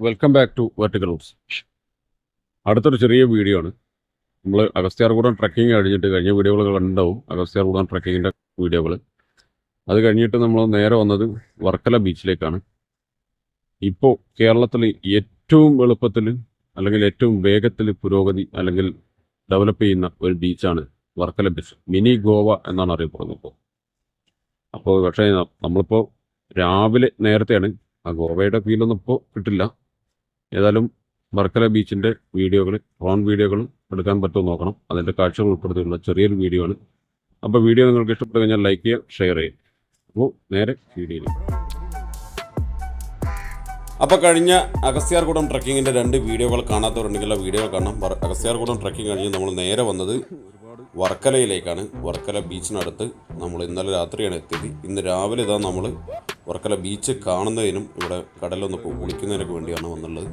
Welcome back to Vertical Roots. അടുത്തൊരു ചെറിയ video ആണ്. നമ്മൾ അഗസ്ത്യാർകൂടം ട്രക്കിംഗ് കഴിഞ്ഞിട്ട് കഴിഞ്ഞ വീഡിയോകൾ കണ്ടാവും. അഗസ്ത്യാർകൂടം ട്രക്കിങ്ങിൻ്റെ വീഡിയോകൾ അത് കഴിഞ്ഞിട്ട് നമ്മൾ നേരെ വന്നത് വർക്കല ബീച്ചിലേക്കാണ്. ഇപ്പോൾ കേരളത്തിൽ ഏറ്റവും എളുപ്പത്തിൽ അല്ലെങ്കിൽ ഏറ്റവും വേഗത്തിൽ പുരോഗതി അല്ലെങ്കിൽ ഡെവലപ്പ് ചെയ്യുന്ന ഒരു ബീച്ചാണ് വർക്കല ബീച്ച്. മിനി ഗോവ എന്നാണ് അറിയപ്പെടുന്നത്. അപ്പോൾ പക്ഷേ നമ്മളിപ്പോൾ രാവിലെ നേരത്തെയാണ്, ആ ഗോവയുടെ ഫീലൊന്നും ഇപ്പോൾ കിട്ടില്ല. ഏതായാലും വർക്കല ബീച്ചിൻ്റെ വീഡിയോകൾ, ഡ്രോൺ വീഡിയോകൾ എടുക്കാൻ പറ്റുമോ നോക്കണം. അതിൻ്റെ കാഴ്ചകൾ ഉൾപ്പെടുത്തിയുള്ള ചെറിയൊരു വീഡിയോ ആണ്. അപ്പോൾ വീഡിയോ നിങ്ങൾക്ക് ഇഷ്ടപ്പെട്ടു കഴിഞ്ഞാൽ ലൈക്ക് ചെയ്യുക, ഷെയർ ചെയ്യുക. അപ്പോൾ നേരെ വീഡിയോയിൽ. അപ്പോൾ കഴിഞ്ഞ അഗസ്ത്യാർകൂടം ട്രക്കിങ്ങിൻ്റെ 2 വീഡിയോകൾ കാണാത്തവരുണ്ടെങ്കിൽ ആ വീഡിയോകൾ കാണാം. അഗസ്ത്യാർകൂടം ട്രക്കിംഗ് കഴിഞ്ഞ് നമ്മൾ നേരെ വന്നത് വർക്കലയിലേക്കാണ്. വർക്കല ബീച്ചിനടുത്ത് നമ്മൾ ഇന്നലെ രാത്രിയാണ് എത്തിയത്. ഇന്ന് രാവിലെ ഇതാ നമ്മൾ വർക്കല ബീച്ച് കാണുന്നതിനും ഇവിടെ കടലൊന്ന് കുളിക്കുന്നതിനൊക്കെ വേണ്ടിയാണ് വന്നുള്ളത്.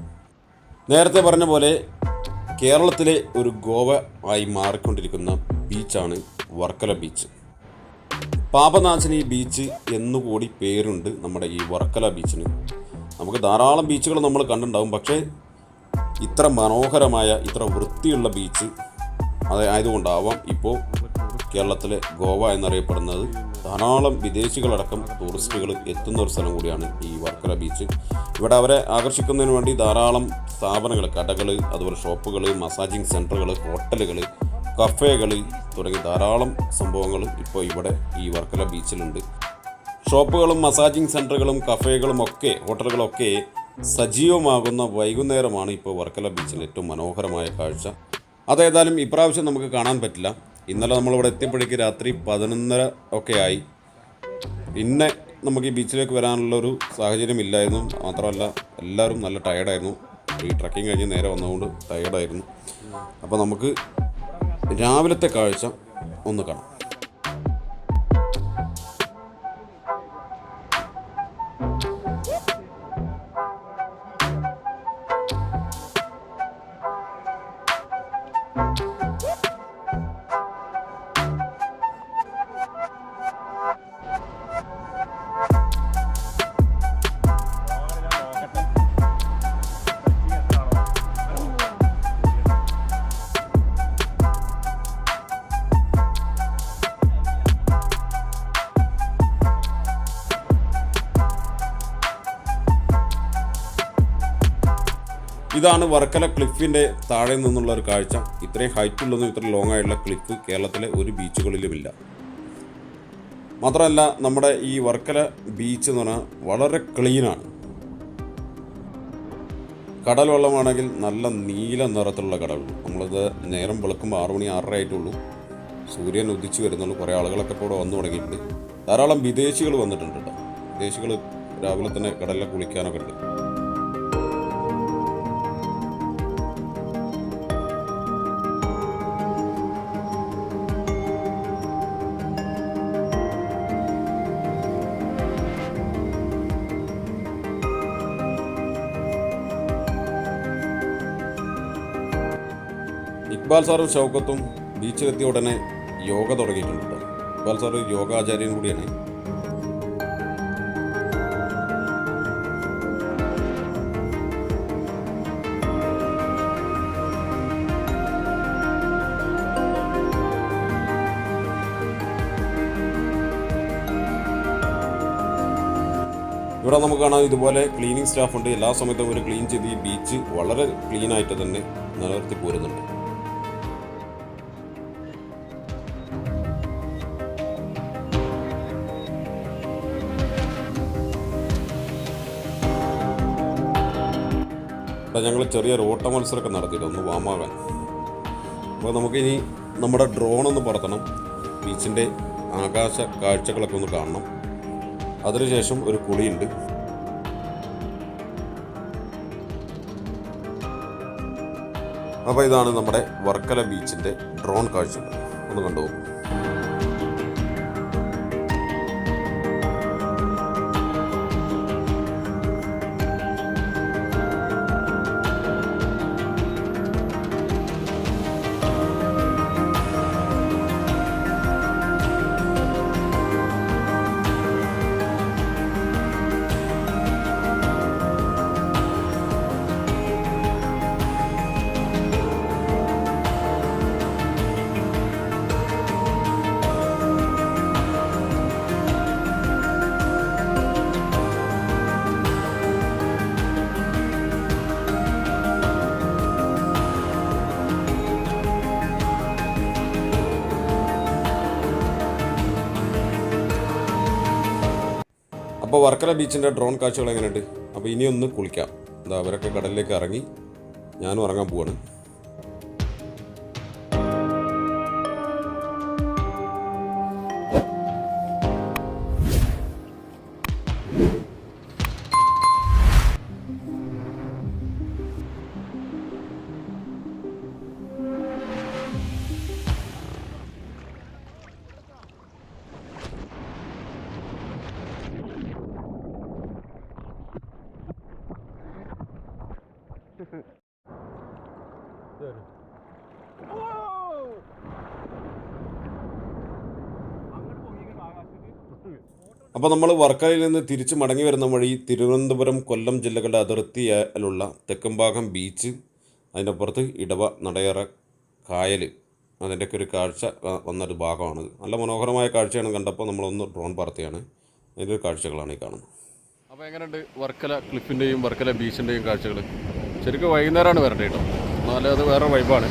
നേരത്തെ പറഞ്ഞ പോലെ കേരളത്തിലെ ഒരു ഗോവ ആയി മാറിക്കൊണ്ടിരിക്കുന്ന ബീച്ചാണ് വർക്കല ബീച്ച്. പാപനാശിനി ബീച്ച് എന്നുകൂടി പേരുണ്ട് നമ്മുടെ ഈ വർക്കല ബീച്ചിന്. നമുക്ക് ധാരാളം ബീച്ചുകൾ നമ്മൾ കണ്ടിട്ടുണ്ടാവും, പക്ഷേ ഇത്ര മനോഹരമായ, ഇത്ര വൃത്തിയുള്ള ബീച്ച് ആയതുകൊണ്ടാവാം ഇപ്പോൾ കേരളത്തിലെ ഗോവ എന്നറിയപ്പെടുന്നത്. ധാരാളം വിദേശികളടക്കം ടൂറിസ്റ്റുകൾ എത്തുന്ന ഒരു സ്ഥലം കൂടിയാണ് ഈ വർക്കല ബീച്ച്. ഇവിടെ അവരെ ആകർഷിക്കുന്നതിന് വേണ്ടി ധാരാളം സ്ഥാപനങ്ങൾ, കടകൾ, അതുപോലെ ഷോപ്പുകൾ, മസാജിങ് സെൻറ്ററുകൾ, ഹോട്ടലുകൾ, കഫേകൾ തുടങ്ങി ധാരാളം സംഭവങ്ങൾ ഇപ്പോൾ ഇവിടെ ഈ വർക്കല ബീച്ചിലുണ്ട്. ഷോപ്പുകളും മസാജിങ് സെൻറ്ററുകളും കഫേകളും ഒക്കെ, ഹോട്ടലുകളൊക്കെ സജീവമാകുന്ന വൈകുന്നേരമാണ് ഇപ്പോൾ വർക്കല ബീച്ചിൽ ഏറ്റവും മനോഹരമായ കാഴ്ച. അതേതായാലും ഇപ്രാവശ്യം നമുക്ക് കാണാൻ പറ്റില്ല. ഇന്നലെ നമ്മളിവിടെ എത്തിയപ്പോഴേക്ക് രാത്രി 11:30 ഒക്കെ ആയി. പിന്നെ നമുക്ക് ഈ ബീച്ചിലേക്ക് വരാനുള്ളൊരു സാഹചര്യം ഇല്ലായിരുന്നു. മാത്രമല്ല എല്ലാവരും നല്ല ടയേർഡായിരുന്നു. ഈ ട്രക്കിംഗ് കഴിഞ്ഞ് നേരെ വന്നതുകൊണ്ട് ടയേർഡായിരുന്നു. അപ്പോൾ നമുക്ക് രാവിലത്തെ കാഴ്ച ഒന്ന് കാണാം. ഇതാണ് വർക്കല ക്ലിഫിൻ്റെ താഴെ നിന്നുള്ള ഒരു കാഴ്ച. ഇത്രയും ഹൈറ്റുള്ളതും ഇത്ര ലോങ് ആയിട്ടുള്ള ക്ലിഫ് കേരളത്തിലെ ഒരു ബീച്ചുകളിലുമില്ല. മാത്രമല്ല നമ്മുടെ ഈ വർക്കല ബീച്ച് എന്ന് പറഞ്ഞാൽ വളരെ ക്ലീനാണ്. കടൽ വെള്ളമാണെങ്കിൽ നല്ല നീല നിറത്തിലുള്ള കടൽ. നമ്മളിത് നേരം വെളുക്കുമ്പോൾ 6 മണി 6:30 ആയിട്ടുള്ളൂ. സൂര്യൻ ഉദിച്ചു വരുന്നുള്ളൂ. കുറേ ആളുകളൊക്കെ ഇപ്പോൾ ഇവിടെ വന്നു തുടങ്ങിയിട്ടുണ്ട്. ധാരാളം വിദേശികൾ വന്നിട്ടുണ്ട് കേട്ടോ. വിദേശികൾ രാവിലെ തന്നെ കടലിൽ കുളിക്കാനൊക്കെ ഉണ്ട്. ഇക്ബാൽ സാറും ഷൗക്കത്തും ബീച്ചിലെത്തിയ ഉടനെ യോഗ തുടങ്ങിയിട്ടുണ്ട് കേട്ടോ. ഇക്ബാൽ സാറ് യോഗാചാര്യൻ കൂടിയാണ്. ഇവിടെ നമുക്ക് കാണാം ഇതുപോലെ ക്ലീനിങ് സ്റ്റാഫുണ്ട്. എല്ലാ സമയത്തും ഒരു ക്ലീൻ ചെയ്ത് ഈ ബീച്ച് വളരെ ക്ലീനായിട്ട് തന്നെ നിലനിർത്തി പോരുന്നുണ്ട്. ഞങ്ങൾ ചെറിയൊരു ഓട്ട മത്സരമൊക്കെ നടത്തിയിട്ട് ഒന്ന് വാമാകാൻ. അപ്പോൾ നമുക്കിനി നമ്മുടെ ഡ്രോണൊന്ന് പറത്തണം. ബീച്ചിൻ്റെ ആകാശ കാഴ്ചകളൊക്കെ ഒന്ന് കാണണം. അതിനുശേഷം ഒരു കുളിയുണ്ട്. അപ്പോൾ ഇതാണ് നമ്മുടെ വർക്കല ബീച്ചിൻ്റെ ഡ്രോൺ കാഴ്ചകൾ. ഒന്ന് കണ്ടുപോകും. അപ്പോൾ വർക്കല ബീച്ചിൻ്റെ ഡ്രോൺ കാഴ്ചകൾ എങ്ങനെയുണ്ട്? അപ്പോൾ ഇനിയൊന്ന് കുളിക്കാം. എന്താ അവരൊക്കെ കടലിലേക്ക് ഇറങ്ങി, ഞാനും ഇറങ്ങാൻ പോവാണ്. അപ്പോൾ നമ്മൾ വർക്കലയിൽ നിന്ന് തിരിച്ച് മടങ്ങി വരുന്ന വഴി തിരുവനന്തപുരം കൊല്ലം ജില്ലകളുടെ അതിർത്തിയിലുള്ള തെക്കുംഭാഗം ബീച്ച്, അതിനപ്പുറത്ത് ഇടവ നടയറ കായൽ, അതിൻ്റെയൊക്കെ ഒരു കാഴ്ച വന്നൊരു ഭാഗമാണ്. നല്ല മനോഹരമായ കാഴ്ചയാണ്. കണ്ടപ്പോൾ നമ്മളൊന്ന് ഡ്രോൺ പറത്തിയാണ്. അതിൻ്റെ ഒരു കാഴ്ചകളാണ് ഈ കാണുന്നത്. അപ്പോൾ എങ്ങനെയുണ്ട് വർക്കല ക്ലിഫിൻ്റെയും വർക്കല ബീച്ചിൻ്റെയും കാഴ്ചകൾ? ശരിക്കും വൈകുന്നേരമാണ് വരേണ്ടത് കേട്ടോ, എന്നാലും അത് വേറെ വൈബാണ്.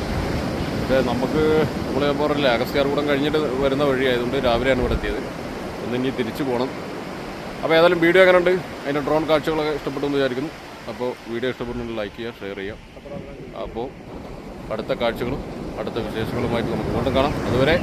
പക്ഷേ നമ്മൾ പറഞ്ഞില്ല, അഗസ്ത്യാർകൂടം കഴിഞ്ഞിട്ട് വരുന്ന വഴിയായതുകൊണ്ട് രാവിലെയാണ് ഇവിടെ എത്തിയത്. ഇനി തിരിച്ചു പോകണം. അപ്പോൾ ഏതായാലും വീഡിയോ എങ്ങനെയുണ്ട്, അതിൻ്റെ ഡ്രോൺ കാഴ്ചകളൊക്കെ ഇഷ്ടപ്പെട്ടെന്ന് വിചാരിക്കുന്നു. അപ്പോൾ വീഡിയോ ഇഷ്ടപ്പെടുന്നുണ്ടെങ്കിൽ ലൈക്ക് ചെയ്യുക, ഷെയർ ചെയ്യുക. അപ്പോൾ അടുത്ത കാഴ്ചകളും അടുത്ത വിശേഷങ്ങളുമായിട്ട് നമുക്ക് വീണ്ടും കാണാം. അതുവരെ